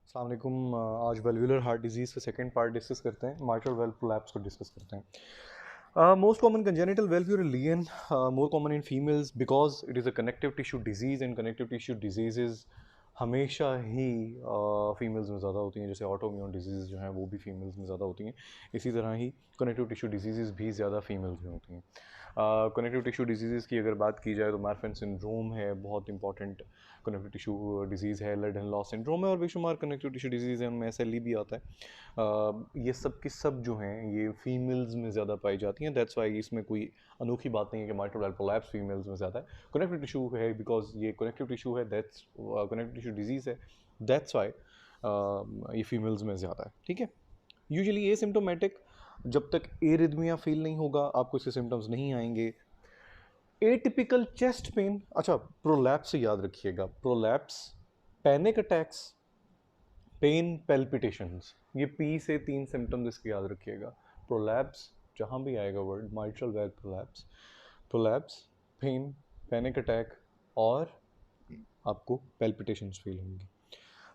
अस्सलाम वालेकुम। आज वेल्वुलर हार्ट डिजीज़ का सेकंड पार्ट डिस्कस करते हैं, माइट्रल वेल्व प्रोलैप्स को डिस्कस करते हैं। Most common congenital valvular lean, more common in females because it is a connective tissue disease and connective tissue disease हमेशा ही फीमेल्स में ज़्यादा होती हैं। जैसे ऑटोइम्यून डिजीज़ जो हैं वो भी फीमेल्स में ज़्यादा होती हैं, इसी तरह ही कनेक्टिव टिश्यू डिजीज़ भी ज़्यादा फीमेल्स में होती हैं। कनेक्टिव टिश्यू डिजीज़ की अगर बात की जाए तो मार्फन सिंड्रोम है, बहुत इंपॉर्टेंट कनेक्टिव टिश्यू डिजीज़ है। लेडन लॉस सिंड्रोम है और बेशुमार कनेक्टिव टिश्यू डिजीज़ है, उनमें SLE भी आता है। ये सब की सब जो हैं ये फीमेल्स में ज़्यादा पाई जाती हैं। दैट्स वाई इसमें कोई अनोखी बात नहीं है कि माइट्रल वेल्व प्रोलैप्स फीमेल्स में ज़्यादा है। कनेक्टिव टिश्यू है बिकॉज ये कनेक्टिव टिश्यू है, दैट्स कनेक्टिव टिश्यू डिजीज़ है, दैट्स वाई ये फीमेल्स में ज़्यादा है। ठीक है, यूजुअली एसिम्प्टोमेटिक, जब तक एरिथमिया फील नहीं होगा आपको इसके सिम्टम्स नहीं आएंगे। एटिपिकल चेस्ट पेन, अच्छा प्रोलैप्स से याद रखिएगा, prolapse, panic attacks, pain, palpitations, ये पी से 3 सिम्टम्स इसके याद रखिएगा। प्रोलैप्स, जहाँ भी आएगा word mitral valve prolapse, prolapse, pain, panic attack और आपको पैल्पिटेशंस फील होंगी।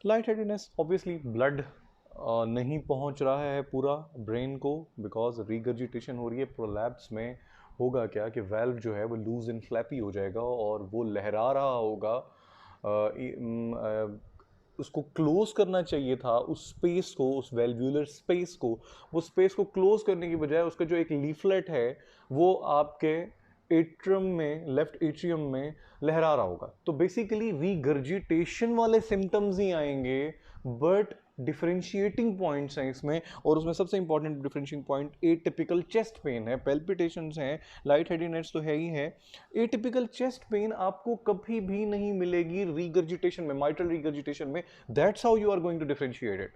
लाइट हेडेडनेस, ऑब्वियसली ब्लड नहीं पहुंच रहा है पूरा ब्रेन को बिकॉज रिगर्जिटेशन हो रही है। प्रोलैप्स में होगा क्या कि वेल्व जो है वो लूज एंड फ्लैपी हो जाएगा और वो लहरा रहा होगा। उसको क्लोज करना चाहिए था, उस स्पेस को, उस वेल्व्यूलर स्पेस को, वो स्पेस को क्लोज करने की बजाय उसका जो एक लीफलेट है वो आपके एट्रियम में, लेफ्ट एट्रियम में लहरा रहा होगा। तो बेसिकली रीगर्जिटेशन वाले सिम्टम्स ही आएंगे, बट डिफरेंशिएटिंग पॉइंट्स हैं इसमें, और उसमें सबसे important differentiating point atypical chest pen है, पैल्पिटेशंस हैं, लाइट हेडीनेस तो है ही है। एटिपिकल चेस्ट पेन आपको कभी भी नहीं मिलेगी रीगर्जिटेशन में, माइट्रल रीगर्जिटेशन में। That's how you are going to differentiate it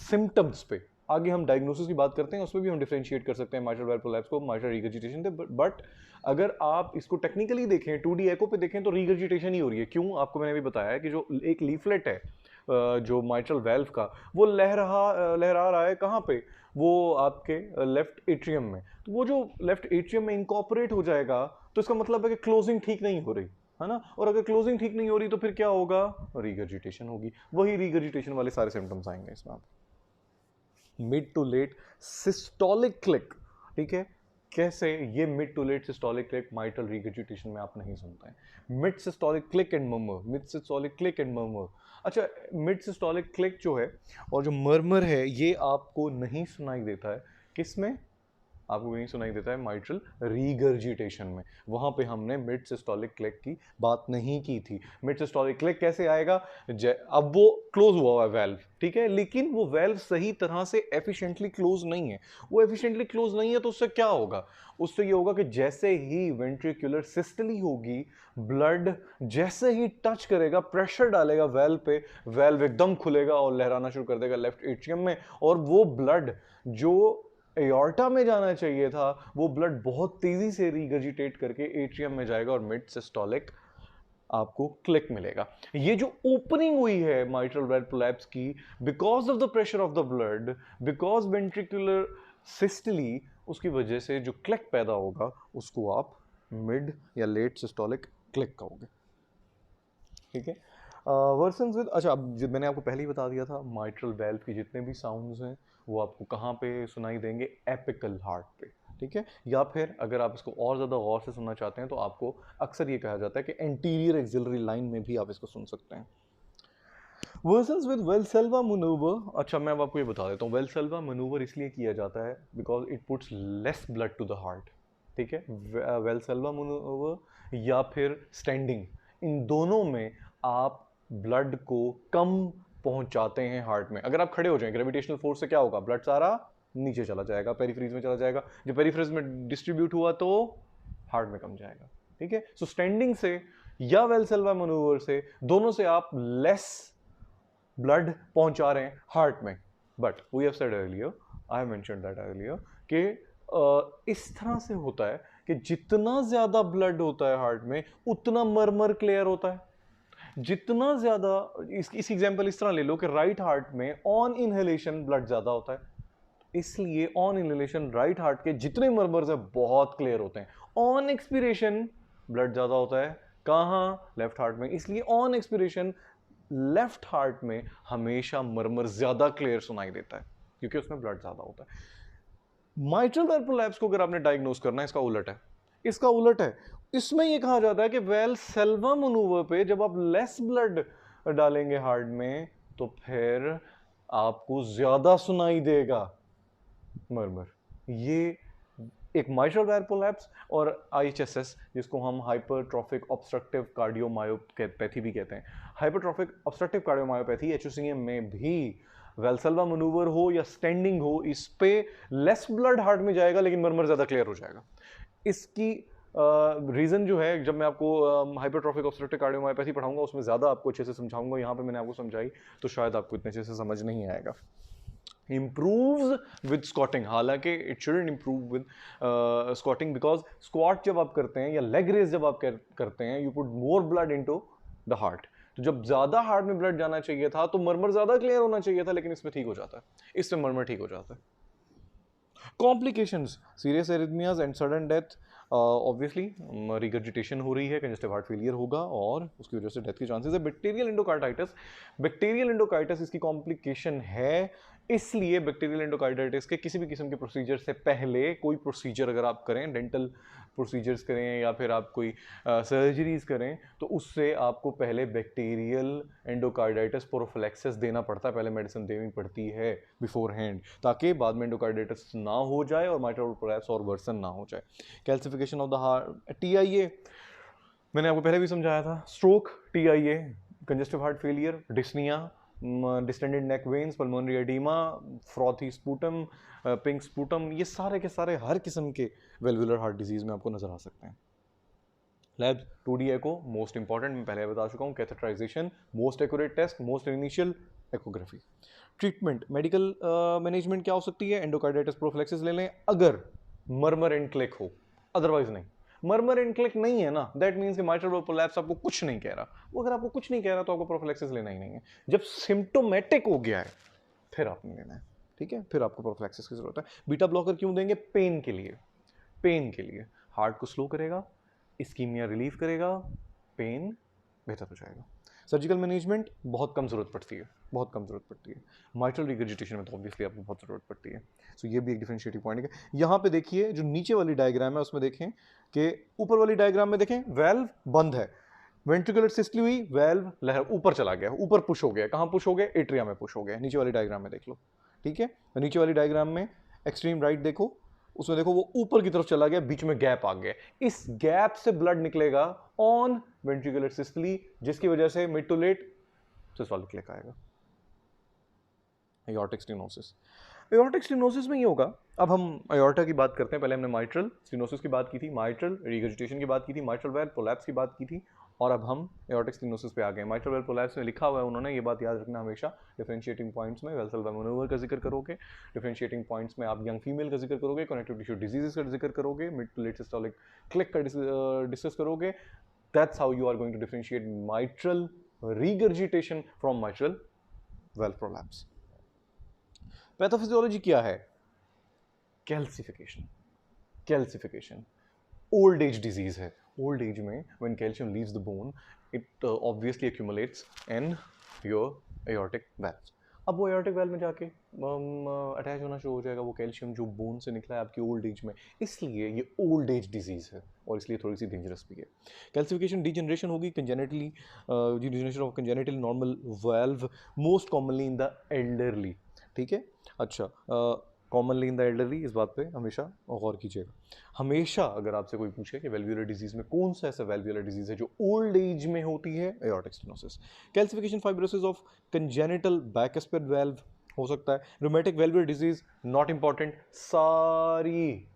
symptoms पे। आगे हम डायग्नोसिस की बात करते हैं, उसमें भी हम डिफरेंशिएट कर सकते हैं माइट्रल वेल्व प्रोलैप्स को माइट्रल रीगर्जिटेशन से। बट अगर आप इसको टेक्निकली देखें, 2D एको पे देखें, तो रीगर्जिटेशन ही हो रही है। क्यों? आपको मैंने अभी बताया है कि जो एक लीफलेट है जो माइट्रल वेल्व का, वो लहरा रहा है कहाँ पे? वो आपके लेफ्ट एट्रियम में। तो वो जो लेफ्ट एट्रियम में इंकॉर्पोरेट हो जाएगा, तो इसका मतलब है कि क्लोजिंग ठीक नहीं हो रही है ना। और अगर क्लोजिंग ठीक नहीं हो रही तो फिर क्या होगा? रीगर्जिटेशन होगी। वही रीगर्जिटेशन वाले सारे सिम्टम्स आएंगे इसमें आप। Mid to late systolic click, ठीक है, कैसे? ये mid to late systolic click mitral regurgitation में आप नहीं सुनते हैं। Mid systolic click and murmur, mid systolic click and murmur. अच्छा, मिड सिस्टोलिक क्लिक जो है और जो मर्मर है ये आपको नहीं सुनाई देता है, किसमें? आपको नहीं सुनाई देता है माइट्रल रीगर्जिटेशन में। वहां पे हमने मिड सिस्टोलिक क्लिक की बात नहीं की थी। मिड सिस्टोलिक क्लिक कैसे आएगा? अब वो क्लोज हुआ हुआ है वेल्व, ठीक है, लेकिन वो वेल्व सही तरह से एफिशिएंटली क्लोज नहीं है। वो एफिशिएंटली क्लोज नहीं है तो उससे क्या होगा? उससे ये होगा कि जैसे ही वेंट्रिकुलर सिस्टली होगी, ब्लड जैसे ही टच करेगा, प्रेशर डालेगा वेल्व पे, वेल्व एकदम खुलेगा और लहराना शुरू कर देगा लेफ्ट एट्रियम में। और वो ब्लड जो एयोर्टा में जाना चाहिए था, वो ब्लड बहुत तेजी से रीगर्जिटेट करके एट्रियम में जाएगा और मिड सिस्टोलिक आपको क्लिक मिलेगा। ये जो ओपनिंग हुई है माइट्रल वेल्व प्रोलैप्स की, because of the pressure of the blood, because ventricular systole, उसकी वजह से जो क्लिक पैदा होगा उसको आप मिड या लेट सिस्टोलिक क्लिक कहोगे। ठीक है, वर्सन्स विद, अच्छा अब मैंने आपको पहले ही बता दिया था, माइट्रल वेल्व की जितने भी साउंड्स हैं वो आपको कहाँ पे सुनाई देंगे? एपिकल हार्ट पे। ठीक है, या फिर अगर आप इसको और ज़्यादा गौर से सुनना चाहते हैं तो आपको अक्सर ये कहा जाता है कि एंटीरियर एक्सिलरी लाइन में भी आप इसको सुन सकते हैं। वर्सन्स विद वेल्सेल्वा मनूवर, अच्छा मैं अब आपको ये बता देता हूँ, वेल्सेल्वा मनूवर इसलिए किया जाता है because it puts less blood to the heart. ठीक है, वेल्सेल्वा मनूवर या फिर स्टैंडिंग, इन दोनों में आप ब्लड को कम पहुंचाते हैं हार्ट में। अगर आप खड़े हो जाएं, ग्रेविटेशनल फोर्स से क्या होगा? ब्लड सारा नीचे चला जाएगा, पेरिफ्रीज में चला जाएगा, जो पेरिफ्रीज में डिस्ट्रीब्यूट हुआ तो हार्ट में कम जाएगा। ठीक है, सो स्टैंडिंग से या वेल्सेल्वा मनूवर से, दोनों से आप लेस ब्लड पहुंचा रहे हैं हार्ट में। But we have said earlier, I have mentioned that earlier, कि इस तरह से होता है कि जितना ज्यादा ब्लड होता है हार्ट में उतना मरमर क्लियर होता है। जितना ज्यादा, इस एग्जांपल इस तरह ले लो कि राइट हार्ट में ऑन इनहेलेशन ब्लड ज्यादा होता है, इसलिए ऑन इनहेलेशन राइट हार्ट के जितने मरमर्स है बहुत क्लियर होते हैं। ऑन एक्सपिरेशन ब्लड ज्यादा होता है कहां? लेफ्ट हार्ट में, इसलिए ऑन एक्सपिरेशन लेफ्ट हार्ट में हमेशा मरमर ज्यादा क्लियर सुनाई देता है क्योंकि उसमें ब्लड ज्यादा होता है। माइट्रल वेल प्रोलैप्स को अगर आपने डायग्नोस करना है, इसका उलट है, इसका उलट है। इसमें यह कहा जाता है कि वेल्सेल्वा मैनूवर पे जब आप लेस ब्लड डालेंगे हार्ट में तो फिर आपको ज्यादा सुनाई देगा मरमर। ये एक माइट्रल वेल प्रोलैप्स और आईएचएसएस, जिसको हम हाइपरट्रॉफिक ऑब्स्ट्रक्टिव कार्डियोमायोपैथी भी कहते हैं, हाइपरट्रॉफिक ऑब्स्ट्रक्टिव कार्डियोमायोपैथी एचओसीएम में भी वेल्सेल्वा मैनूवर हो या स्टैंडिंग हो, इस पे लेस ब्लड हार्ट में जाएगा लेकिन मरमर ज्यादा क्लियर हो जाएगा। इसकी रीजन जो है, जब मैं आपको हाइपरट्रॉफिक ऑब्स्ट्रक्टिव कार्डियोमायोपैथी पढ़ाऊंगा उसमें ज्यादा आपको अच्छे से समझाऊंगा, यहाँ पे मैंने आपको समझाई तो शायद आपको इतने अच्छे से समझ नहीं आएगा। improves with squatting, हालांकि it shouldn't improve with squatting because squat जब आप करते हैं या leg raise जब आप करते हैं you put more blood into the heart, तो जब ज्यादा हार्ट में ब्लड जाना चाहिए था तो मरमर ज्यादा क्लियर होना चाहिए था, लेकिन इसमें ठीक हो जाता है, इसमें मरमर ठीक हो जाता है। Complications, serious arrhythmias and sudden death, obviously regurgitation हो रही है, कंजेस्टिव हार्ट फेलियर होगा और उसकी वजह से डेथ के चांसेस है। बैक्टीरियल एंडोकार्डाइटिस, बैक्टीरियल एंडोकार्डाइटिस इसकी कॉम्प्लिकेशन है, इसलिए बैक्टीरियल एंडोकार्डाइटिस के किसी भी किस्म के प्रोसीजर से पहले कोई प्रोसीजर अगर आप करें, डेंटल प्रोसीजर्स करें या फिर आप कोई सर्जरीज करें, तो उससे आपको पहले बैक्टीरियल एंडोकार्डाइटिस प्रोफिलैक्सिस देना पड़ता है, पहले मेडिसिन देनी पड़ती है बिफोर हैंड, ताकि बाद में एंडोकार्डाइटिस ना हो जाए और माइट्रल प्रोलैप्स और वर्सन ना हो जाए। Calcification of the heart, TIA मैंने आपको पहले भी समझाया था, stroke, TIA, congestive heart failure, dyspnoea, distended neck veins, pulmonary oedema, frothy sputum, pink sputum, ये सारे के सारे हर किस्म के वेल्वुलर हार्ट डिजीज में आपको नजर आ सकते हैं। लैब्स, 2D एको मोस्ट इंपॉर्टेंट, मैं पहले बता चुका हूँ, catheterisation most accurate test, most initial echography. Treatment, medical management क्या हो सकती है, एंडोकार्डाइटिस प्रोफिलैक्सिस ले लें अगर मरमर एंड क्लिक हो, अदरवाइज नहीं। मरमर एंड क्लिक नहीं है ना, दैट मींस कि माइट्रल वेल प्रोलैप्स आपको कुछ नहीं कह रहा, वो अगर आपको कुछ नहीं कह रहा तो आपको प्रोफिलैक्सिस लेना ही नहीं है। जब सिम्टोमेटिक हो गया है फिर आपने लेना है, ठीक है, फिर आपको प्रोफिलैक्सिस की जरूरत है। बीटा ब्लॉकर क्यों देंगे, पेन के लिए, पेन के लिए, हार्ट को स्लो करेगा, इस्कीमिया रिलीफ करेगा, पेन बेहतर हो जाएगा। सर्जिकल मैनेजमेंट बहुत कम जरूरत पड़ती है, बहुत कम जरूरत पड़ती है। माइट्रल रिगर्जिटेशन में तो ऑब्वियसली आपको बहुत जरूरत पड़ती है, सो ये भी एक डिफरेंशिएटिंग पॉइंट है। यहाँ पे देखिए जो नीचे वाली डायग्राम है उसमें देखें कि ऊपर वाली डायग्राम में देखें वेल्व बंद है, वेंट्रिकुलर सिस्टली हुई, वेल्व लहर ऊपर चला गया, ऊपर पुश हो गया, कहाँ पुश हो गया, एट्रिया में पुश हो गया, नीचे वाली डायग्राम में देख लो, ठीक है। नीचे वाली डायग्राम में एक्सट्रीम राइट देखो, उसमें देखो वो ऊपर की तरफ चला गया, बीच में गैप आ गया, इस गैप से ब्लड निकलेगा ऑन वेंट्रिकुलर सिस्टली, जिसकी वजह से mid to late systolic click आएगा। एयोर्टिक स्टेनोसिस, एयोर्टिक स्टेनोसिस में ये होगा, अब हम एयोर्टा की बात करते हैं, पहले हमने माइट्रल स्टेनोसिस की बात की थी, माइट्रल रिगर्जिटेशन की बात की थी, माइट्रल वेल प्रोलैप्स की बात की थी, और अब हम एयोर्टिक स्टेनोसिस पे आ गए। माइट्रल वेल प्रोलैप्स में लिखा हुआ है उन्होंने, ये बात याद रखना हमेशा, डिफरेंशिएटिंग पॉइंट्स में वेल्सेल्वा मैनूवर का जिक्र करोगे, डिफरेंशिएटिंग पॉइंट्स में आप यंग फीमेल का जिक्र करोगे, कनेक्टिव टिश्यू डिजीजेस का जिक्र करोगे, mid to late systolic click का डिस्कस करोगे, that's how you are going to differentiate mitral regurgitation from mitral valve prolapse. Pathophysiology क्या है, calcification, calcification old age disease है, ओल्ड एज में when calcium leaves the bone it obviously accumulates in your aortic valves. अब वो एयोर्टिक valve में जाके attach होना शुरू हो जाएगा वो कैल्शियम जो बोन से निकला है आपकी ओल्ड एज में, इसलिए ये ओल्ड एज डिजीज है और इसलिए थोड़ी सी डेंजरस भी है। कैल्सिफिकेशन डीजनरेशन होगी congenitally, degeneration of congenital normal valve most commonly in the elderly, ठीक है। अच्छा, कॉमनली इन द एल्डरली, इस बात पे हमेशा गौर कीजिएगा। हमेशा अगर आपसे कोई पूछे कि वेल्वुलर डिजीज में कौन सा ऐसा वेल्वुलर डिजीज है जो ओल्ड एज में होती है, aortic stenosis. Calcification fibrosis of congenital bicuspid valve हो सकता है। Rheumatic valvular disease not important, सारी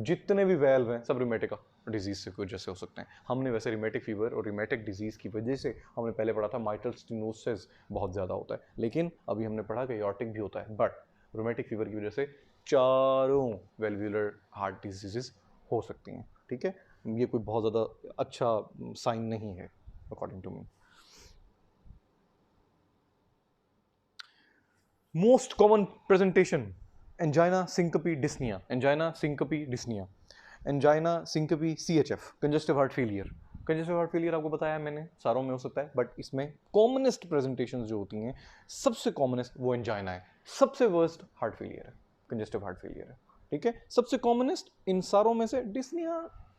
जितने भी वेल्व हैं सब रूमेटिक डिजीज से वजह से हो सकते हैं। हमने वैसे रूमेटिक फीवर और रूमेटिक डिजीज की वजह से हमने पहले पढ़ा था माइट्रल स्टेनोसिस बहुत ज़्यादा होता है, लेकिन अभी हमने पढ़ा कि एयोर्टिक भी होता है, बट रूमेटिक फीवर की वजह से चारों वेल्वुलर हार्ट डिजीजेस हो सकती हैं, ठीक है। ये कोई बहुत ज़्यादा अच्छा साइन नहीं है according to me. Most common presentation, angina syncope dyspnoea, angina syncope dyspnoea, angina syncope CHF, congestive heart failure, congestive heart failure आपको बताया मैंने, सारों में हो सकता है, बट इसमें कॉमनेस्ट प्रेजेंटेशन जो होती हैं, सबसे कॉमनेस्ट वो एंजाइना है, सबसे वर्स्ट हार्ट फेलियर है, कंजेस्टिव हार्ट फेलियर है, ठीक है। सबसे कॉमनेस्ट इन सारों में से डिस्निया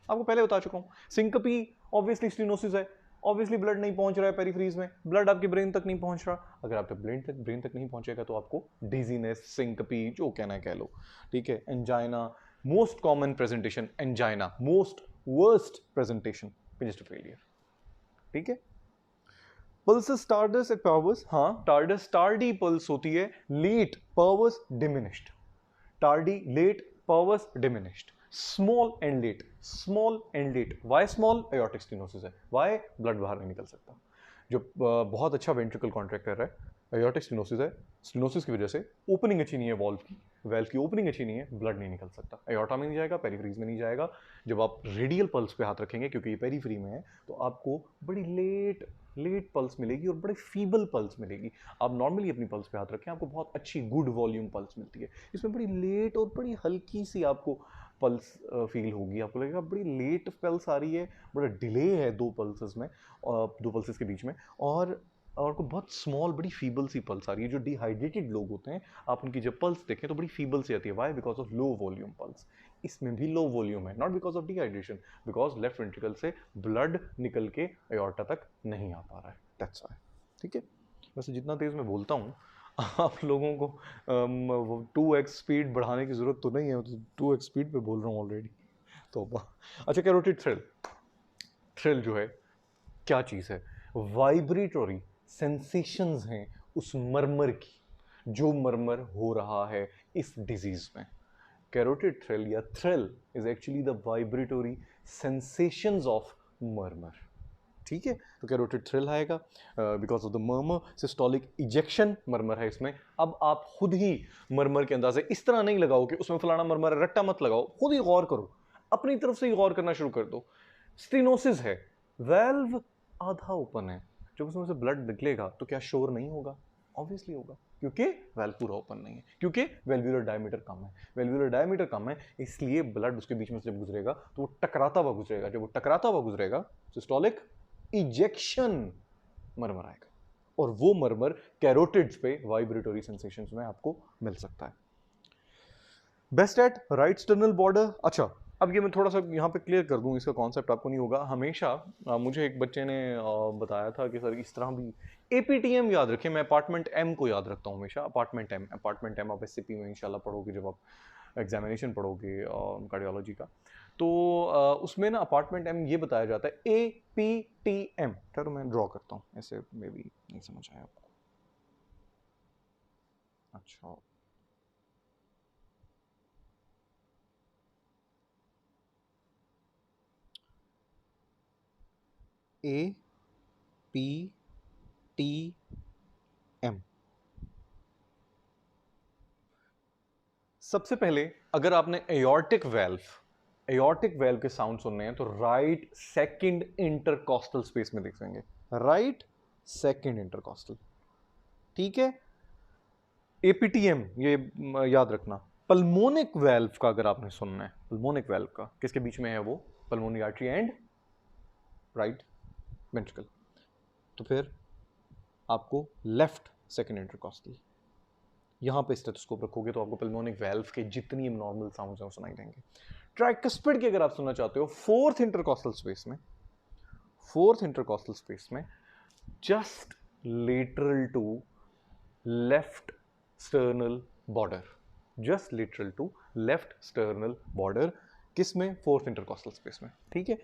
आपको पहले बता चुका हूं। सिंकपी ऑब्वियसली स्टेनोसिस है, ऑब्वियसली ब्लड नहीं पहुंच रहा है पेरिफ्रीज में, ब्लड आपके ब्रेन तक नहीं पहुंच रहा। अगर आपके ब्रेन तक नहीं पहुंचेगा तो आपको डिजीनेस, सिंकपी, जो कहना है कह लो, ठीक है। Angina most common presentation, angina most worst presentation congestive failure, ठीक है। पल्सेस टार्डस एट पावर्स, हाँ टार्डस टार्डी पल्स होती है, late parvus diminished, tardy late parvus diminished, small and late, small and late. Why small? Aortic stenosis है, why blood बाहर नहीं निकल सकता, जो बहुत अच्छा वेंट्रिकल कॉन्ट्रैक्ट कर रहा है। एयोर्टिक स्टेनोसिस है, स्टेनोसिस की वजह से ओपनिंग अच्छी नहीं है वेल्व की ओपनिंग अच्छी नहीं है, ब्लड नहीं निकल सकता, एयोर्टा में नहीं जाएगा, पेरीफ्रीज में नहीं जाएगा। जब आप रेडियल पल्स पे हाथ रखेंगे, क्योंकि ये पेरीफ्री में है, तो आपको बड़ी लेट पल्स मिलेगी और बड़ी फीबल पल्स मिलेगी। आप नॉर्मली अपनी पल्स पे हाथ रखें, आपको बहुत अच्छी गुड वॉल्यूम पल्स मिलती है, इसमें बड़ी लेट और बड़ी हल्की सी आपको पल्स फील होगी, आपको लगेगा बड़ी लेट पल्स आ रही है, बड़ा डिले है दो पल्सेस के बीच में, और को बहुत स्मॉल बड़ी फीबल सी पल्स आ रही है। जो डिहाइड्रेटेड लोग होते हैं, आप उनकी जब पल्स देखें तो बड़ी फीबल सी आती है, why? Because of low volume pulse. इसमें भी लो वॉल्यूम है, not because of dehydration, because left ventricle से ब्लड निकल के एयोर्टा तक नहीं आ पा रहा है, दैट्स व्हाई, ठीक है। वैसे जितना तेज मैं बोलता हूँ, आप लोगों को 2x स्पीड बढ़ाने की जरूरत तो नहीं है, तो 2x स्पीड पे बोल रहा हूँ ऑलरेडी, तो अच्छा। कैरोटिड थ्रिल जो है क्या चीज़ है? वाइब्रेटरी सेंसेशंस हैं उस मरमर की, जो मरमर हो रहा है इस डिजीज में। कैरोटिड थ्रिल या thrill is actually the vibratory sensations of murmur, ठीक है। तो कैरोटिड थ्रिल आएगा because of the murmur, systolic ejection murmur है इसमें। अब आप खुद ही मरमर के अंदाजे इस तरह नहीं लगाओ कि उसमें फलाना मरमर है, रट्टा मत लगाओ, खुद ही गौर करो, अपनी तरफ से ही गौर करना शुरू कर दो। स्टेनोसिस है, वेल्व आधा ओपन है, जब उसमें से ब्लड निकलेगा तो क्या शोर नहीं होगा? ऑब्वियसली होगा, क्योंकि वेल्व पूरा ओपन नहीं है, क्योंकि वेल्वुलर डायमीटर कम है। वेल्वुलर डायमीटर कम है, इसलिए ब्लड उसके बीच में से जब गुजरेगा तो वो टकराता हुआ गुजरेगा, जब वो टकराता हुआ गुजरेगा सिस्टोलिक इजेक्शन मरमर आएगा, और वो मरमर कैरोटिड्स पे वाइब्रेटरी सेंसेशंस में आपको मिल सकता है। Best at right sternal border. अच्छा, अब ये मैं थोड़ा सा यहाँ पे क्लियर कर दूँ, इसका कॉन्सेप्ट आपको नहीं होगा। हमेशा मुझे एक बच्चे ने बताया था कि सर इस तरह भी एपीटीएम याद रखें, मैं अपार्टमेंट एम को याद रखता हूँ हमेशा। अपार्टमेंट एम आप एससीपी में इंशाल्लाह पढ़ोगे, जब आप एग्जामिनेशन पढ़ोगे कार्डियोलॉजी का, तो उसमें ना अपार्टमेंट एम ये बताया जाता है APTM। चलो मैं ड्रॉ करता हूँ, ऐसे मे भी नहीं समझ आया आपको। अच्छा, APTM। सबसे पहले अगर आपने एयोर्टिक वेल्व के साउंड सुनने हैं तो राइट सेकंड इंटरकॉस्टल स्पेस में देखेंगे, राइट सेकंड इंटरकॉस्टल, ठीक है। एपीटीएम ये याद रखना। पल्मोनिक वेल्व का अगर आपने सुनना है, पल्मोनिक वेल्व का किसके बीच में है वो? Pulmonary artery and right ventricle. तो फिर आपको लेफ्ट सेकंड इंटरकॉस्टल, यहां पे स्टेथोस्कोप रखोगे तो आपको पल्मोनिक वेल्व के जितनी नॉर्मल साउंड्स हैं वो सुनाई देंगे। ट्राइकस्पिड की अगर आप सुनना चाहते हो फोर्थ इंटरकॉस्टल स्पेस में just lateral to left sternal border, just lateral to left sternal border, किसमें? फोर्थ इंटरकॉस्टल स्पेस में, ठीक है।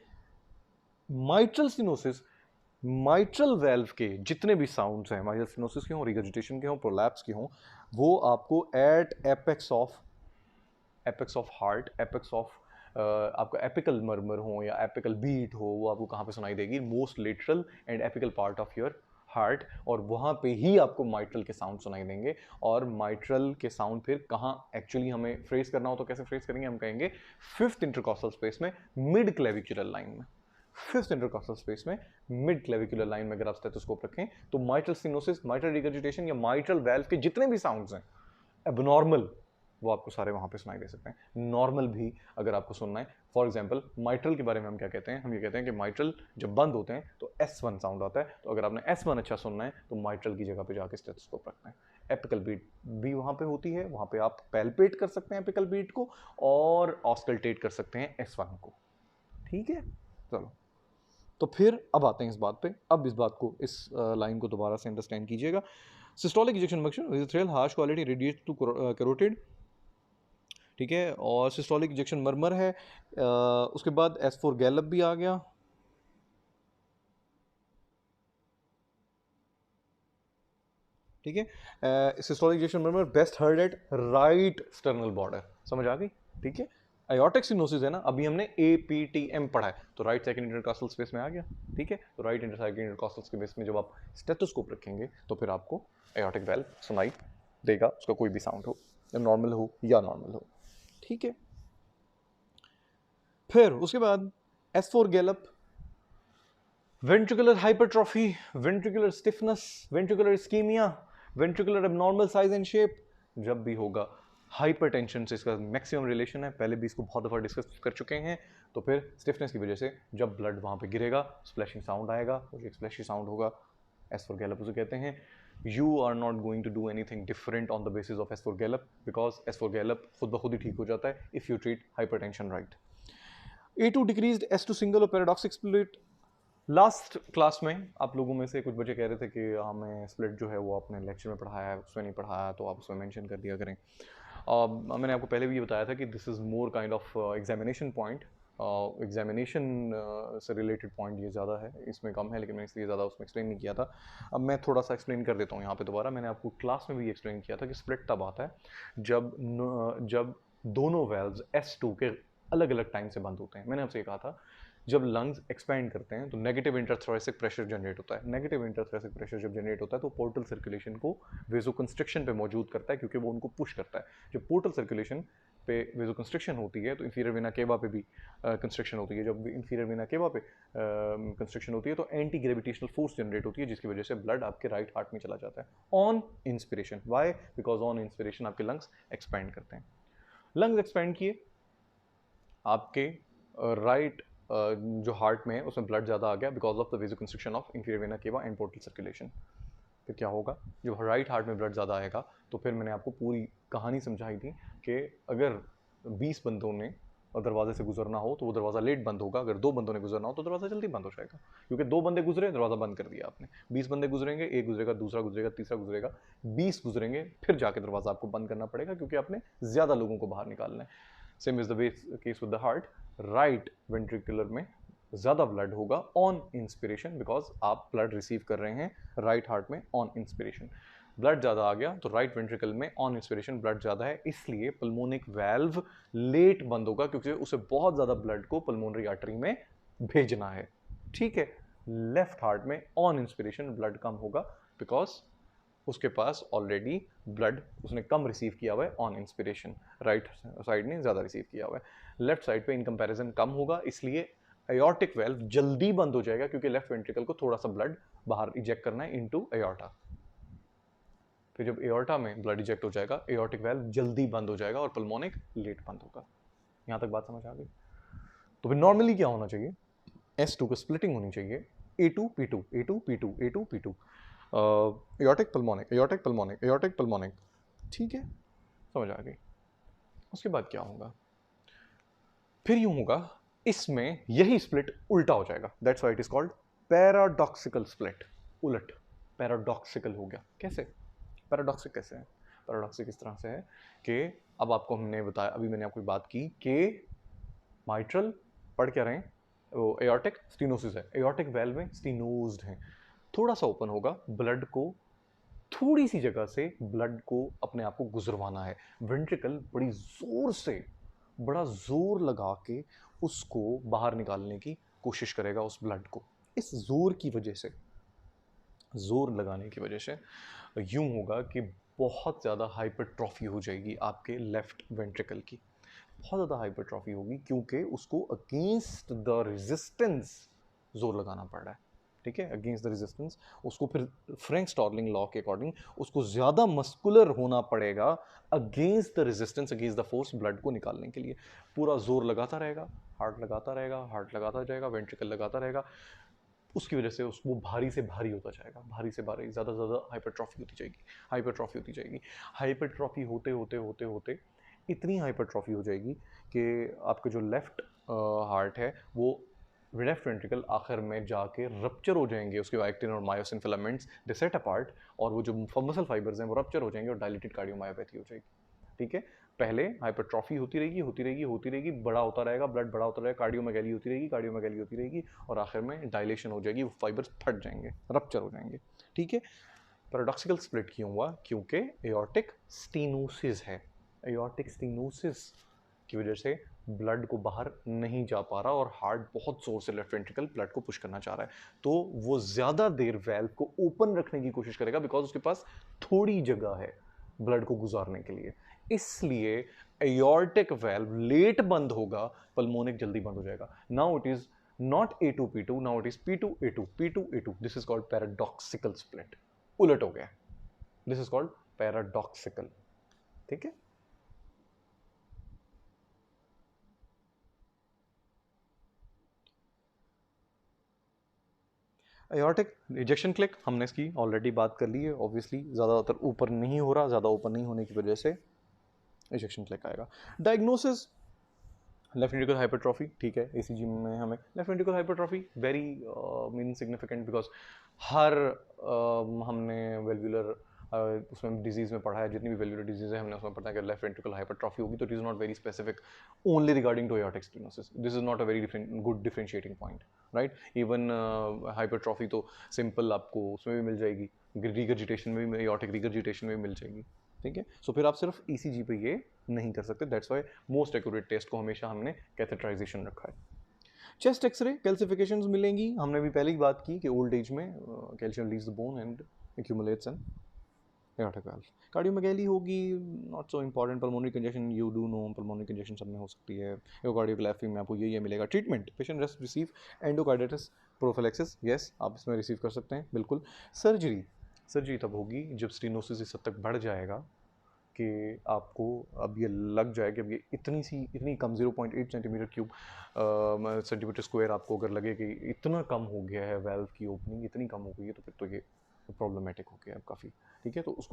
माइट्रल स्टेनोसिस, माइट्रल वेल्व के जितने भी साउंड्स हैं, माइट्रल स्टेनोसिस के हों, रिगर्जिटेशन के हों, प्रोलैप्स के हों, वो आपको at apex of heart, apex of आपका एपिकल मर्मर हो या एपिकल बीट हो, वो आपको कहाँ पे सुनाई देगी? Most lateral and apical part of your heart, और वहाँ पे ही आपको माइट्रल के साउंड सुनाई देंगे। और माइट्रल के साउंड फिर कहाँ एक्चुअली हमें फ्रेज करना हो तो कैसे फ्रेज करेंगे? हम कहेंगे फिफ्थ इंटरकॉस्टल स्पेस में, मिड क्लेविकुलर लाइन में। फिफ्थ इंटरकॉस्टल स्पेस में मिड क्लेविकुलर लाइन में अगर आप स्टेथोस्कोप रखें तो माइट्रल स्टेनोसिस, माइट्रल रिगर्जिटेशन या माइट्रल वेल्व के जितने भी साउंड्स हैं एबनॉर्मल, वो आपको सारे वहाँ पे सुनाई दे सकते हैं। नॉर्मल भी अगर आपको सुनना है, फॉर एग्जांपल माइट्रल के बारे में हम क्या कहते हैं, हम ये कहते हैं कि माइट्रल जब बंद होते हैं तो S1 साउंड आता है। तो अगर आपने S1 अच्छा सुनना है तो माइट्रल की जगह पे जाके स्टेथोस्कोप रखना है। एपिकल बीट भी वहाँ पे होती है, वहाँ पे आप पैल्पेट कर सकते हैं एपिकल बीट को और ऑस्कल्टेट कर सकते हैं S1 को। ठीक है, चलो तो फिर अब आते हैं इस बात पे। अब इस बात को, इस लाइन को दोबारा से अंडरस्टैंड कीजिएगा। Systolic ejection function with thrill harsh quality radiate to carotid, ठीक है, और सिस्टोलिक इजेक्शन मरमर है। उसके बाद S4 गैलप भी आ गया, ठीक है। Systolic ejection murmur best heard at right sternal border, समझ आ गई, ठीक है। एयोर्टिक सिनोसिस है ना, अभी हमने APTM पढ़ा है, तो राइट सेकंड इंटरकॉस्टल स्पेस में आ गया, ठीक है। तो राइट सेकंड इंटरकॉस्टल स्पेस में जब आप स्टेथोस्कोप रखेंगे तो फिर आपको एयोर्टिक वेल्व सुनाई देगा, उसका कोई भी साउंड हो, नॉर्मल हो या नॉर्मल हो, ठीक है। फिर उसके बाद S4 gallop, ventricular hypertrophy, ventricular stiffness, ventricular ischemia, ventricular abnormal size and shape, जब भी होगा हाइपरटेंशन से इसका मैक्सिमम रिलेशन है, पहले भी इसको बहुत दफ़ा डिस्कस कर चुके हैं। तो फिर स्टिफनेस की वजह से जब ब्लड वहाँ पे गिरेगा स्प्लैशिंग साउंड आएगा, और एक स्प्लैशी साउंड होगा, S4 गैलप उसे कहते हैं। You are not going to do anything different on the basis of S4 gallop because S4 gallop खुद ब खुद ही ठीक हो जाता है if you treat hypertension right. A2 decreased S2 single और paradoxic split। लास्ट क्लास में आप लोगों में से कुछ बच्चे कह रहे थे कि हमें स्प्लिट जो है वो आपने लेक्चर में पढ़ाया है, उसमें नहीं पढ़ाया, तो आप उसमें मेंशन कर दिया करें। मैंने आपको पहले भी ये बताया था कि this is more kind of examination point, examination से रिलेटेड पॉइंट ये ज़्यादा है, इसमें कम है, लेकिन मैंने इसलिए ज़्यादा उसमें एक्सप्लेन नहीं किया था। अब मैं थोड़ा सा एक्सप्लेन कर देता हूँ यहाँ पे दोबारा। मैंने आपको क्लास में भी एक्सप्लेन किया था कि स्प्लिट तब आता है जब दोनों वेल्व्स S2 के अलग अलग टाइम से बंद होते हैं। मैंने आपसे ये कहा था जब लंग्स एक्सपैंड करते हैं तो नेगेटिव इंटरथोरेसिक प्रेशर जनरेट होता है। नेगेटिव इंटरथोरेसिक प्रेशर जब जनरेट होता है तो पोर्टल सर्कुलेशन को वेजोकंस्ट्रिक्शन पे मौजूद करता है, क्योंकि वो उनको पुश करता है। जब पोर्टल सर्कुलेशन पे वेजोकंस्ट्रिक्शन होती है तो इंफीरियर वेना केवा पे भी कंस्ट्रिक्शन होती है। जब इंफीरियर वेना केवा पे कंस्ट्रिक्शन होती है तो एंटी ग्रेविटेशनल फोर्स जनरेट होती है, जिसकी वजह से ब्लड आपके राइट हार्ट में चला जाता है on inspiration. Why? Because on inspiration आपके लंग्स एक्सपैंड करते हैं। लंग्स एक्सपैंड किए, आपके राइट जो हार्ट में है उसमें ब्लड ज़्यादा आ गया because of the वेजोकंस्ट्रिक्शन of inferior vena cava and portal circulation. फिर क्या होगा? जब राइट हार्ट में ब्लड ज़्यादा आएगा तो फिर मैंने आपको पूरी कहानी समझाई थी कि अगर 20 बंदों ने दरवाजे से गुजरना हो तो वो दरवाज़ा लेट बंद होगा, अगर 2 बंदों ने गुजरना हो तो दरवाज़ा जल्दी बंद हो जाएगा, क्योंकि 2 बंदे गुजरे, दरवाज़ा बंद कर दिया आपने। 20 बंदे गुजरेंगे, एक गुजरेगा, दूसरा गुजरेगा, तीसरा गुजरेगा, 20 गुजरेंगे, फिर जाके दरवाज़ा आपको बंद करना पड़ेगा, क्योंकि आपने ज़्यादा लोगों को बाहर निकालना है। Same is the way case with the heart. Right ventricular में ज़्यादा ब्लड होगा ऑन इंस्पिरेशन, बिकॉज आप ब्लड रिसीव कर रहे हैं राइट हार्ट में ऑन इंस्पिरेशन। ब्लड ज़्यादा आ गया तो राइट वेंट्रिकल में ऑन इंस्पिरेशन ब्लड ज़्यादा है, इसलिए पल्मोनिक वाल्व लेट बंद होगा, क्योंकि उसे बहुत ज़्यादा ब्लड को पल्मोनरी आर्टरी में भेजना है, ठीक है। लेफ्ट हार्ट में ऑन इंस्पिरेशन ब्लड कम होगा बिकॉज उसके पास ऑलरेडी ब्लड उसने कम रिसीव किया हुआ है ऑन इंस्पिरेशन, राइट साइड ने ज़्यादा रिसीव किया हुआ है। लेफ्ट साइड पे इन कंपैरिजन कम होगा, इसलिए एयोर्टिक वेल्व जल्दी बंद हो जाएगा, क्योंकि लेफ्ट वेंट्रिकल को थोड़ा सा ब्लड बाहर इजेक्ट करना है इनटू एयोर्टा। फिर जब एयोर्टा में ब्लड इजेक्ट हो जाएगा, एयोर्टिक वेल्व जल्दी बंद हो जाएगा और पल्मोनिक लेट बंद होगा। यहां तक बात समझ आ गई? तो फिर नॉर्मली क्या होना चाहिए? S2 को स्प्लिटिंग होनी चाहिए, A2 P2 A2 P2 A2 P2, aortic pulmonic aortic pulmonic aortic pulmonic, ठीक है, समझ आ गई। उसके बाद क्या होगा? फिर यूं होगा, इसमें यही स्प्लिट उल्टा हो जाएगा, that's why it is called paradoxical split. उलट, पैराडॉक्सिकल हो गया। कैसे पैराडॉक्सिक? कैसे है पैराडॉक्सिक? इस तरह से है कि अब आपको हमने बताया, अभी मैंने आपको बात की कि माइट्रल पढ़ क्या रहे हैं, वो एयोर्टिक स्टीनोसिस है, एयोर्टिक वेल्व में स्टीनोज्ड है, थोड़ा सा ओपन होगा, ब्लड को थोड़ी सी जगह से ब्लड को अपने आप को गुजरवाना है। वेंट्रिकल बड़ी जोर से, बड़ा जोर लगा के उसको बाहर निकालने की कोशिश करेगा उस ब्लड को। इस जोर की वजह से, जोर लगाने की वजह से यूं होगा कि बहुत ज़्यादा हाइपरट्रॉफी हो जाएगी आपके लेफ्ट वेंट्रिकल की, बहुत ज़्यादा हाइपरट्रॉफी होगी, क्योंकि उसको अगेंस्ट द रेजिस्टेंस जोर लगाना पड़ रहा है, ठीक है, अगेंस्ट द रेजिस्टेंस। उसको फिर फ्रैंक स्टॉर्लिंग लॉ के अकॉर्डिंग उसको ज़्यादा मस्कुलर होना पड़ेगा against the resistance, against the force blood को निकालने के लिए। पूरा जोर लगाता रहेगा, हार्ट लगाता रहेगा, हार्ट लगाता जाएगा, वेंट्रिकल लगाता रहेगा, उसकी वजह से उसको भारी से भारी होता जाएगा, भारी से भारी, ज़्यादा से ज़्यादा हाइपरट्रॉफी होती जाएगी, हाइपरट्रॉफी होती जाएगी। हाइपरट्रॉफी होते होते होते होते इतनी हाइपरट्रॉफी हो जाएगी कि आपके जो लेफ्ट हार्ट है वो लेफ्ट वेंट्रिकल आखिर में जाके रप्चर हो जाएंगे, उसके एक्टिन और मायोसिन फिलामेंट्स दे सेट अपार्ट, और वो जो मसल फाइबर्स हैं वो रप्चर हो जाएंगे और डायलेटेड कार्डियोमायोपैथी हो जाएगी। ठीक है, पहले हाइपरट्रॉफी होती रहेगी होती रहेगी होती रहेगी, बड़ा होता रहेगा, ब्लड बड़ा होता रहेगा, कार्डियोमेगैली होती रहेगी, कार्डियोमेगैली होती रहेगी, और आखिर में डायलेशन हो जाएगी, वो फाइबर्स फट जाएंगे, रप्चर हो जाएंगे। ठीक है, पैराडॉक्सिकल स्प्लिट क्यों हुआ? क्योंकि एओर्टिक स्टेनोसिस है। एओर्टिक स्टेनोसिस की वजह से ब्लड को बाहर नहीं जा पा रहा और हार्ट बहुत जोर से लेफ्ट वेंट्रिकल ब्लड को पुश करना चाह रहा है, तो वो ज़्यादा देर वेल्व को ओपन रखने की कोशिश करेगा, बिकॉज उसके पास थोड़ी जगह है ब्लड को गुजारने के लिए। इसलिए एओर्टिक वेल्व लेट बंद होगा, पल्मोनिक जल्दी बंद हो जाएगा। Now it is not A2 P2, now it is P2 A2 P2 A2। This is called paradoxical split, उलट हो गया, दिस इज कॉल्ड पैराडॉक्सिकल। ठीक है, एओर्टिक इजेक्शन क्लिक हमने इसकी ऑलरेडी बात कर ली है, ऑब्वियसली ज़्यादातर ऊपर नहीं हो रहा, ज़्यादा ऊपर नहीं होने की वजह से इजेक्शन क्लिक आएगा। डायग्नोसिस लेफ्ट वेंट्रिकल हाइपरट्रॉफी, ठीक है, एसीजी में हमें left ventricle hypertrophy very mean significant, because हर हमने वेल्वुलर उसमें डिजीज में पढ़ा है, जितनी भी वेल्वुलर डिजीज है हमने उसमें पढ़ा है कि लेफ्ट वेंट्रिकल हाइपरट्रॉफी होगी, तो it is not very specific only regarding to aortic stenosis, this is not a very good differentiating point, right. Even hypertrophy तो सिंपल आपको उसमें भी मिल जाएगी, रिगर्जिटेशन में भी, एओर्टिक रिगर्जिटेशन में भी मिल जाएगी। ठीक है, सो फिर आप सिर्फ ईसीजी पे ये नहीं कर सकते, that's why most accurate test को हमेशा हमने कैथेटराइजेशन रखा है। चेस्ट एक्सरे कैल्सिफिकेशंस मिलेंगी, हमने भी पहले ही बात की कि ओल्ड एज में calcium leaves the bone and accumulates in aortic valve. Cardiomegaly होगी, not so important. Pulmonary congestion you do know, pulmonary congestion सब में हो सकती है। एकोकार्डियोग्राफी में आपको ये मिलेगा। Treatment, patient rest receive endocarditis prophylaxis, yes आप इसमें रिसीव कर सकते हैं बिल्कुल। सर्जरी, सर्जरी तब होगी जब स्टेनोसिस इस हद तक बढ़ जाएगा कि आपको अब ये लग जाए कि अब ये इतनी कम 0.8 सेंटीमीटर क्यूब सेंटीमीटर स्क्वायर आपको अगर लगे कि इतना कम हो गया है वेल्व की ओपनिंग, इतनी कम हो गई है, तो फिर तो ये प्रॉब्लमेटिक हो गया है काफ़ी। ठीक है, तो उस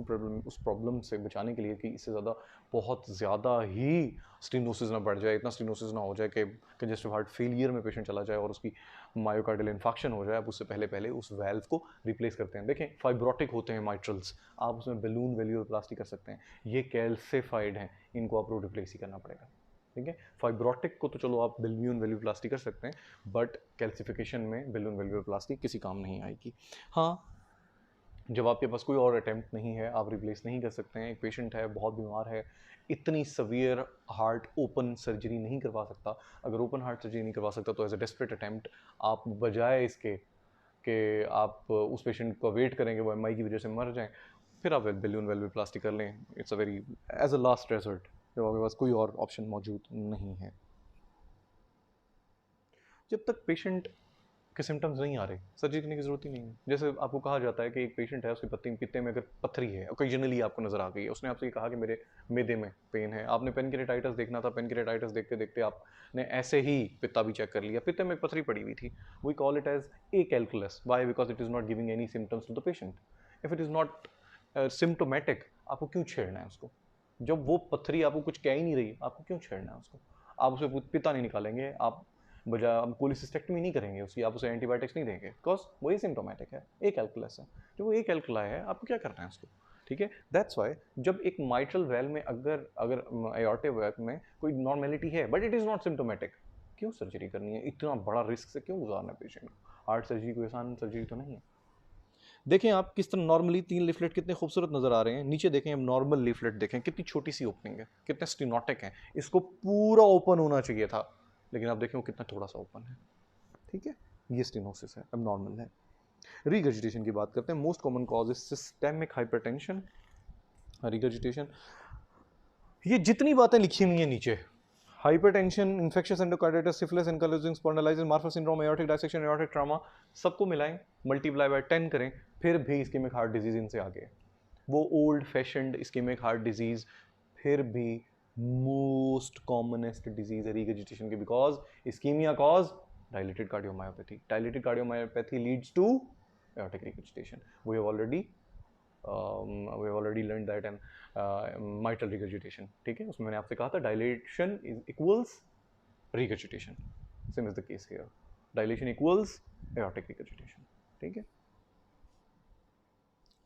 प्रॉब्लम से बचाने के लिए कि इससे ज़्यादा बहुत ज़्यादा ही स्टेनोसिस ना बढ़ जाए, इतना स्टेनोसिस ना हो जाए कि कंजेस्टिव हार्ट फेलियर में पेशेंट चला जाए और उसकी मायोकार्डियल इन्फेक्शन हो जाए, अब उससे पहले उस वेल्व को रिप्लेस करते हैं। देखें, फाइब्रोटिक होते हैं माइट्रल्स, आप उसमें बलून वेल्यूरोप्लास्टी कर सकते हैं, ये कैल्सिफाइड हैं, इनको आपको रिप्लेस ही करना पड़ेगा। ठीक है, फाइब्रोटिक को तो चलो आप बलून वेल्यूरोप्लास्टी कर सकते हैं, बट कैल्सिफिकेशन में बलून वेल्यूरोप्लास्टी किसी काम नहीं आएगी। हाँ, जब आपके पास कोई और अटैम्प्ट नहीं है, आप रिप्लेस नहीं कर सकते हैं, एक पेशेंट है बहुत बीमार है, इतनी सवियर हार्ट ओपन सर्जरी नहीं करवा सकता, अगर ओपन हार्ट सर्जरी नहीं करवा सकता तो एज अ डेस्परेट अटैम्प्ट आप बजाय इसके कि आप उस पेशेंट को वेट करेंगे वो एमआई की वजह से मर जाएं, फिर आप बलून वेल्वोप्लास्टी कर लें। It's a very as a last resort, जब आपके पास कोई और ऑप्शन मौजूद नहीं है। जब तक पेशेंट के सिम्टम्स नहीं आ रहे, सर्जरी करने की जरूरत ही नहीं है। जैसे आपको कहा जाता है कि एक पेशेंट है, उसके पित्ते में अगर पथरी है, ओकेजनली आपको नजर आ गई है, उसने आपसे ये कहा कि मेरे मैदे में पेन है, आपने पेनक्रेटाइटिस देखना था, पेनक्रेटाइटिस देखते देखते आपने ऐसे ही पित्ता भी चेक कर लिया, पित्ते में एक पथरी पड़ी हुई थी, we call it as a calculus. Why? Because it is not giving any symptoms to the patient. If it is not symptomatic, आपको क्यों छेड़ना है उसको? जब वो पथरी आपको कुछ कह ही नहीं रही, आपको क्यों छेड़ना है उसको? आप उसे पिता नहीं निकालेंगे, आप बजाय आप कोलिसिस्टेक्टमी नहीं करेंगे उसकी, आप उसे एंटीबायोटिक्स नहीं देंगे, बिकॉज वही सिम्टोमेटिक है, एक कैलकुलस है, जो वो एक कैलकुला है, आपको क्या करना है उसको? ठीक है, दैट्स वाई जब एक माइट्रल वेल्व में अगर अगर एओर्टिक वेल्व में कोई नॉर्मेलिटी है but it is not symptomatic, क्यों सर्जरी करनी है? इतना बड़ा रिस्क से क्यों गुजारना है पेशेंट को? हार्ट सर्जरी कोई आसान सर्जरी तो नहीं है। देखें आप किस तरह नॉर्मली 3 लीफलेट कितने खूबसूरत नजर आ रहे हैं, नीचे देखें, अब नॉर्मल लीफलेट देखें, कितनी छोटी सी ओपनिंग है, कितने स्टेनोटिक हैं, इसको पूरा ओपन होना चाहिए था, लेकिन आप देखें वो कितना थोड़ा सा ओपन है। ठीक है, ये स्टेनोसिस है, अब नॉर्मल है। रिगर्जिटेशन की बात करते हैं, most common cause is systemic hypertension, regurgitation. ये जितनी बातें लिखी हुई हैं नीचे, hypertension, infectious endocarditis, syphilis, ankylosis, spondylitis, Marfan syndrome, aortic dissection, aortic trauma, सबको मिलाएं, मल्टीप्लाई बाय 10 करें, फिर भी इस्केमिक हार्ट डिजीज इनसे आगे है। वो old fashioned ischemic heart disease फिर भी मोस्ट कॉमनेस्ट डिजीज है रीगर्जिटेशन की, because ischemia cause dilated cardiomyopathy, dilated cardiomyopathy leads to aortic regurgitation. We have already learn that and mitral regurgitation, ठीक है, उसमें मैंने आपसे कहा था dilation is equals regurgitation, same is the case here, dilation equals aortic regurgitation, ठीक है।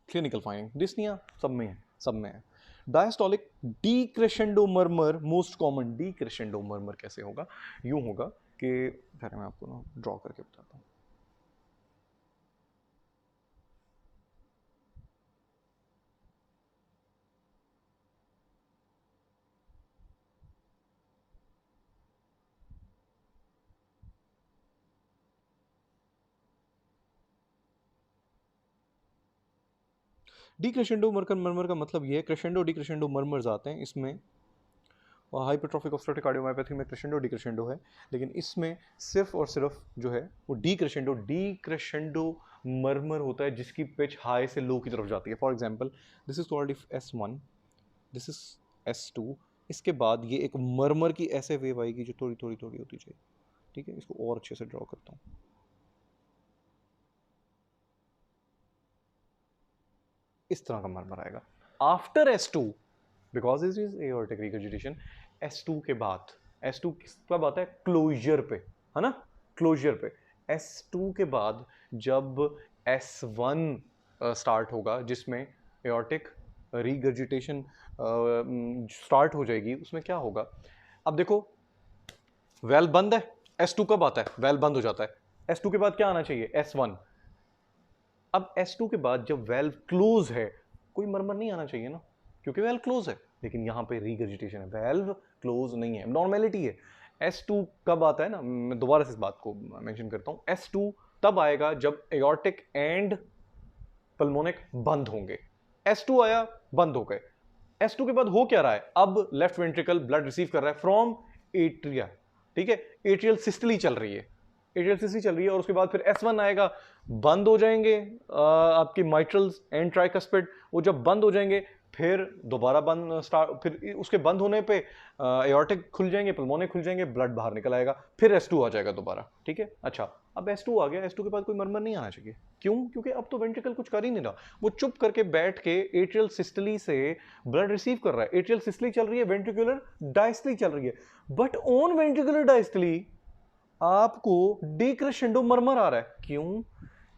Clinical finding dyspnoea सब में है, सब में है। Diastolic decrescendo murmur most common. Decrescendo murmur कैसे होगा? यूं होगा कि पहले मैं आपको ना ड्रॉ करके बताता हूं। डीक्रेशेंडो मर्मर का मतलब ये है, क्रेशेंडो डीक्रेशेंडो मर्मर्स आते हैं इसमें, और हाइपरट्रॉफिक ऑब्स्ट्रक्टिव कार्डियोमायोपैथी में क्रेशेंडो डीक्रेशेंडो है, लेकिन इसमें सिर्फ और सिर्फ जो है वो डीक्रेशेंडो मर्मर होता है जिसकी पिच हाई से लो की तरफ जाती है। For example this is called if S1, this is S2, इसके बाद ये एक मर्मर की ऐसे वेव आएगी जो थोड़ी थोड़ी थोड़ी होती जाएगी, ठीक है। इसको और अच्छे से ड्रॉ करता हूँ। इस तरह का मर्मर आएगा after S2, because it is aortic regurgitation. S2 के बाद, S2 कब आता है? क्लोजर पे, है ना, क्लोजर पे। S2 के बाद जब S1 स्टार्ट होगा जिसमें एओर्टिक रिगर्जिटेशन स्टार्ट हो जाएगी, उसमें क्या होगा? अब देखो वेल बंद है, S2 कब आता है? वेल बंद हो जाता है। S2 के बाद क्या आना चाहिए? S1। अब S2 के बाद जब वेल्व क्लोज है, कोई मर्मर नहीं आना चाहिए ना, क्योंकि वेल्व क्लोज है, लेकिन यहां पे रीगर्जिटेशन है, वेल्व क्लोज नहीं है, नॉर्मेलिटी है। S2 कब आता है ना, मैं दोबारा से इस बात को मेंशन करता हूं, S2 तब आएगा जब एओर्टिक एंड पल्मोनिक बंद होंगे। S2 आया, बंद हो गए। S2 के बाद हो क्या रहा है? अब लेफ्ट वेंट्रिकल ब्लड रिसीव कर रहा है फ्रॉम एट्रिया, ठीक है, एट्रियल सिस्टली चल रही है, एट्रियल सिस्टली चल रही है, और उसके बाद फिर S1 आएगा, बंद हो जाएंगे आपकी माइट्रल्स एंड ट्राइकस्पिड, वो जब बंद हो जाएंगे फिर दोबारा बंद स्टार्ट, फिर उसके बंद होने पे एओर्टिक खुल जाएंगे, पल्मोनिक खुल जाएंगे, ब्लड बाहर निकल आएगा, फिर S2 आ जाएगा दोबारा, ठीक है। अच्छा, अब S2 आ गया, S2 के बाद कोई मर्मर नहीं आना चाहिए, क्यों? क्योंकि अब तो वेंट्रिकल कुछ कर ही नहीं रहा, वो चुप करके बैठ के एट्रियल सिस्टली से ब्लड रिसीव कर रहा है, एट्रियल सिस्टली चल रही है, वेंट्रिकुलर डायस्टली चल रही है, बट ऑन वेंट्रिकुलर डायस्टली आपको डीक्रेशेंडो मर्मर आ रहा है, क्यों?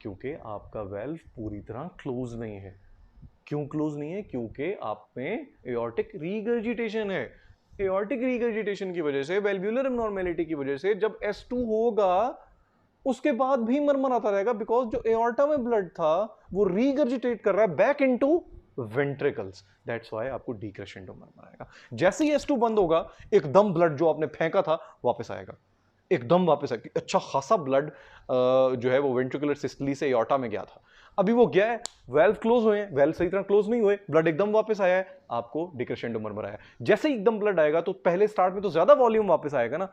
क्योंकि आपका वेल्व पूरी तरह क्लोज नहीं है। क्यों क्लोज नहीं है? क्योंकि आप में एओर्टिक रीगर्जिटेशन है। एओर्टिक रीगर्जिटेशन की वजह से, वेल्वुलर एब्नॉर्मेलिटी की वजह से जब S2 होगा उसके बाद भी मर्मर आता रहेगा, बिकॉज जो एओर्टा में ब्लड था वो रीगर्जिटेट कर रहा है back into ventricles, that's why आपको डीक्रेशेंडो मर्मर आएगा। जैसे ही S2 बंद होगा, एकदम ब्लड जो आपने फेंका था वापस आएगा, एकदम वापस आएगा। अच्छा खासा ब्लड जो है वो वेंट्रिकुलर सिस्टली से एओर्टा में गया था, अभी वो गया है, वेल्व क्लोज हुए हैं, वेल्व सही तरह क्लोज नहीं हुए, ब्लड एकदम वापस आया है, आपको डीक्रेशेंडो मर्मर आया। जैसे ही एकदम ब्लड आएगा तो पहले स्टार्ट में तो ज्यादा वॉल्यूम वापस आएगा ना,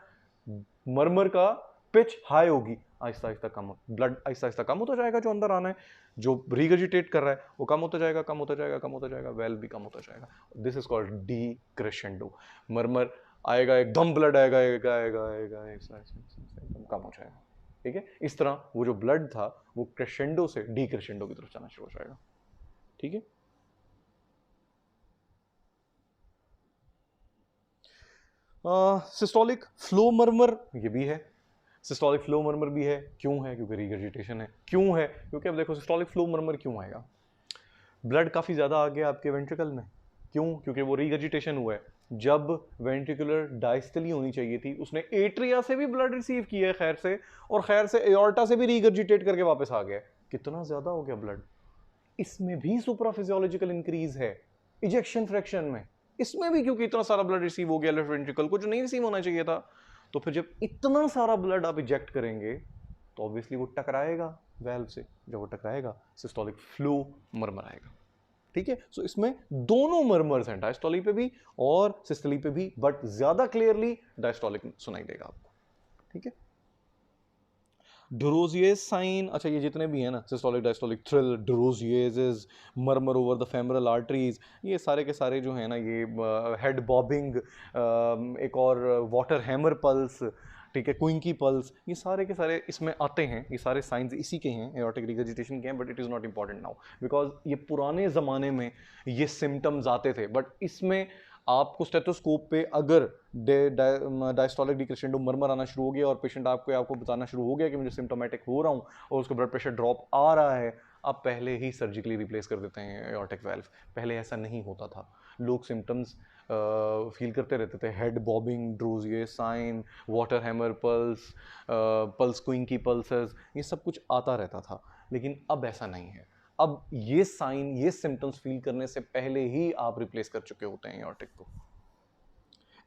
मर्मर का पिच हाई होगी, आहिस्ता आहिस्ता कम, ब्लड आहिस्ता आहिस्ता कम होता जाएगा, जो अंदर आना है, जो रीगर्जिटेट कर रहा है वो कम होता जाएगा, कम होता जाएगा, कम होता जाएगा, वेल्व भी कम होता जाएगा। This is called decrescendo murmur. आएगा एकदम ब्लड आएगा आएगा आएगा आएगा एकदम कम हो जाएगा, ठीक है। इस तरह वो जो ब्लड था वो क्रेशेंडो से डीक्रेशेंडो की तरफ जाना शुरू हो जाएगा, ठीक है। सिस्टोलिक फ्लो मर्मर ये भी है, सिस्टोलिक फ्लो मर्मर भी है, क्यों है? क्योंकि रीगर्जिटेशन है। क्यों है? क्योंकि अब देखो सिस्टोलिक फ्लो मर्मर क्यों आएगा? ब्लड काफी ज्यादा आ गया आपके वेंट्रिकल में, क्यों? क्योंकि वो रीगर्जिटेशन हुआ है, जब वेंट्रिकुलर डायस्टली होनी चाहिए थी उसने एट्रिया से भी ब्लड रिसीव किया है खैर से, और खैर से एओर्टा से भी रीगर्जिटेट करके वापस आ गया, कितना ज्यादा हो गया ब्लड। इसमें भी सुप्राफिजियोलॉजिकल इंक्रीज है इजेक्शन फ्रैक्शन में, इसमें भी, क्योंकि इतना सारा ब्लड रिसीव हो गया लेफ्ट वेंट्रिकल को जो नहीं रिसीव होना चाहिए था। तो फिर जब इतना सारा ब्लड आप इजेक्ट करेंगे तो ऑब्वियसली वो टकराएगा वेल्व से, जब वो टकराएगा सिस्टोलिक फ्लो मर्मर आएगा, ठीक है। सो इसमें दोनों मर्मर्स हैं, डायस्टोलिक पे भी और सिस्टोलिक पे भी, बट ज्यादा क्लियरली डायस्टोलिक सुनाई देगा आपको, ठीक है। ड्यूरोजियस साइन, अच्छा ये जितने भी हैं ना, systolic diastolic thrill, Duroziez, murmur over the femoral arteries, ये सारे के सारे जो है ना, ये हेड बॉबिंग, एक और वाटर हैमर पल्स, ठीक है, क्विंकी पल्स, ये सारे के सारे इसमें आते हैं, ये सारे साइंस इसी के हैं, एओर्टिक रिगर्जिटेशन के हैं, but it is not important now because ये पुराने ज़माने में ये सिम्टम्स आते थे, बट इसमें आपको स्टेथोस्कोप पे अगर डायस्टोलिक डिक्रेशेंडो मरमर आना शुरू हो गया और पेशेंट आपको बताना शुरू हो गया कि मुझे सिम्टोमेटिक हो रहा हूँ और उसका ब्लड प्रेशर ड्रॉप आ रहा है, आप पहले ही सर्जिकली रिप्लेस कर देते हैं एओर्टिक वाल्व। पहले ऐसा नहीं होता था, लोग सिम्टम्स फील करते रहते थे, head bobbing, Duroziez sign, water hammer pulse, pulse Quincke pulses, ये सब कुछ आता रहता था, लेकिन अब ऐसा नहीं है। अब ये साइन, ये सिम्टम्स फील करने से पहले ही आप रिप्लेस कर चुके होते हैं एओर्टिक को।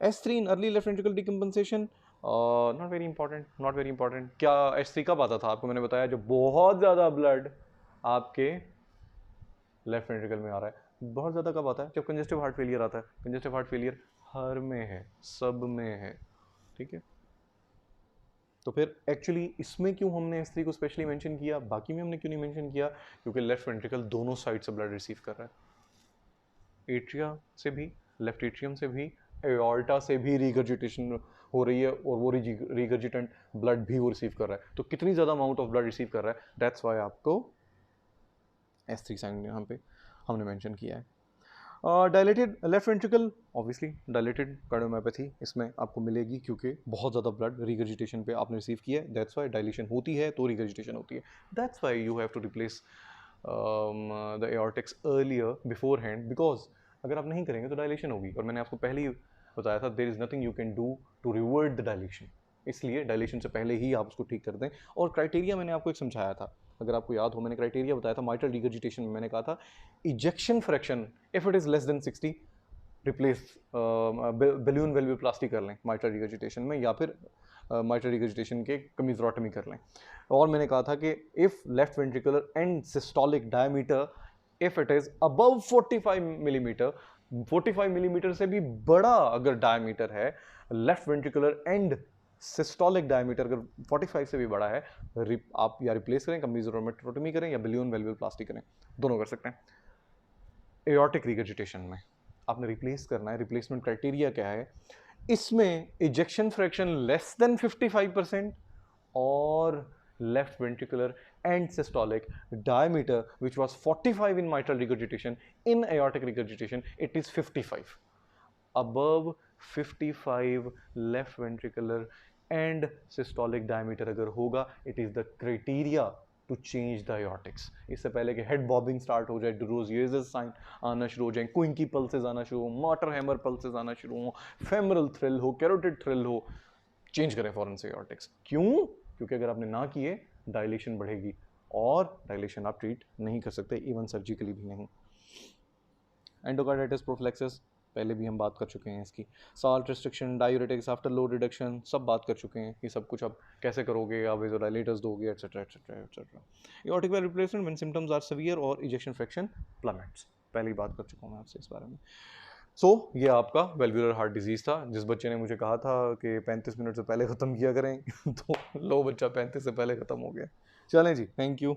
S3 in early left ventricle decompensation, not very important, not very important. क्या S3 कब आता था? आपको मैंने बताया जब बहुत ज़्यादा ब्लड आपके लेफ्ट वेंट्रिकल में आ रहा है। बहुत ज़्यादा कब आता है? जब कंजेस्टिव हार्ट फेलियर आता है। कंजेस्टिव हार्ट फेलियर हर में है, सब में है, ठीक है। तो फिर एक्चुअली इसमें क्यों हमने S3 को स्पेशली मेंशन किया, बाकी में हमने क्यों नहीं मेंशन किया? क्योंकि लेफ्ट वेंट्रिकल दोनों साइड से ब्लड रिसीव कर रहा है, एट्रिया से भी, लेफ्ट एट्रियम से भी, एओर्टा से भी रिगर्जिटेशन हो रही है और वो रिगर्जिटेंट ब्लड भी वो रिसीव कर रहा है। तो कितनी ज़्यादा अमाउंट ऑफ ब्लड रिसीव कर रहा है, दैट्स वाई आपको S3 साइन यहाँ पे हमने मेंशन किया है। Dilated left ventricle, obviously dilated cardiomyopathy इसमें आपको मिलेगी क्योंकि बहुत ज़्यादा ब्लड रिगर्जिटेशन पे आपने रिसीव किया है, दैट्स वाई डायलेशन होती है तो रिगर्जिटेशन होती है, that's why you have to replace the aortics earlier beforehand, because अगर आप नहीं करेंगे तो डायलेशन होगी, और मैंने आपको पहले ही बताया था there is nothing you can do to revert the dilation, इसलिए डायलेशन से पहले ही आप उसको ठीक कर दें। और क्राइटेरिया मैंने आपको एक समझाया था, अगर आपको याद हो, मैंने क्राइटेरिया बताया था माइट्रल रिगर्जिटेशन में, मैंने कहा था ejection fraction if it is less than 60 replace balloon valvoplasty कर लें माइट्रल रिगर्जिटेशन में, या फिर माइट्रल रिगर्जिटेशन के कमीजोटमी कर लें। और मैंने कहा था कि if left ventricular and systolic diameter if it is above 45 millimetre, 45 millimetre से भी बड़ा अगर डायमीटर है left ventricular and systolic diameter अगर 45 से भी बड़ा है, आप या रिप्लेस करें, कमीजोटमी करें, या बलून वेल्वोप्लास्टी करें, दोनों कर सकते हैं। एओर्टिक रिगर्जिटेशन में आपने रिप्लेस करना है, रिप्लेसमेंट क्राइटेरिया क्या है? इसमें इजेक्शन फ्रैक्शन लेस देन 55% और left ventricular and systolic diameter which was 45 in mitral regurgitation, in aortic regurgitation it is 55, above 55 left ventricular and systolic diameter अगर होगा it is the criteria to change the aortics. इससे पहले कि head bobbing start हो जाए, ड्यूरोजियस sign आना शुरू हो जाए, क्विंकी पल्सेस आना शुरू हो, वाटर हैमर पल्सेस आना शुरू हो, फेमरल थ्रिल हो, कैरोटिड थ्रिल हो, चेंज करें फॉरन से एओर्टिक्स। क्यों? क्योंकि अगर आपने ना किए डायलेशन बढ़ेगी, और डायलेशन आप ट्रीट नहीं कर सकते, इवन सर्जिकली भी नहीं। एंडोकार्डाइटिस प्रोफिलैक्सिस पहले भी हम बात कर चुके हैं इसकी, salt restriction, diuretics after load reduction, सब बात कर चुके हैं। ये सब कुछ अब कैसे करोगे, आप वेज़ोडाइलेटर्स दोगे, et cetera et cetera et cetera. Aortic valve replacement when symptoms are severe और इजेक्शन फ्रैक्शन प्लमेट्स, पहले ही बात कर चुका हूँ मैं आपसे इस बारे में। सो ये आपका वेल्वुलर हार्ट डिजीज़ था। जिस बच्चे ने मुझे कहा था कि 35 मिनट से पहले ख़त्म किया करें तो लो बच्चा 35 से पहले ख़त्म हो गया। चलें जी, थैंक यू।